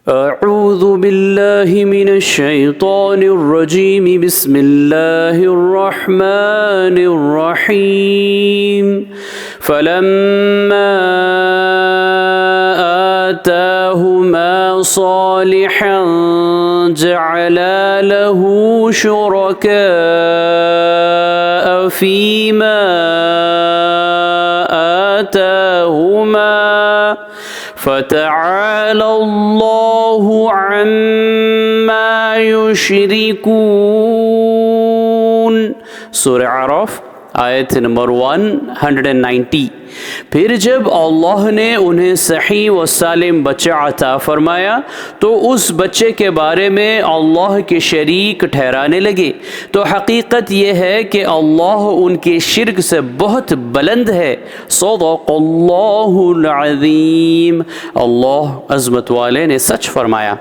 أعوذ بالله من الشيطان الرجيم بسم الله الرحمن الرحيم فلما آتاهما صالحا جعلا له شركاء فيما آتاهما فتعالى الله عما يشركون। सूरह आराफ आयत नंबर 190। फिर जब अल्लाह ने उन्हें सही व सालिम बच्चा अता फरमाया तो उस बच्चे के बारे में अल्लाह के शरीक ठहराने लगे, तो हकीकत यह है कि अल्लाह उनके शिर्क से बहुत बुलंद है। सदक़ल्लाहुल अज़ीम, अल्लाह अज़मत वाले ने सच फरमाया।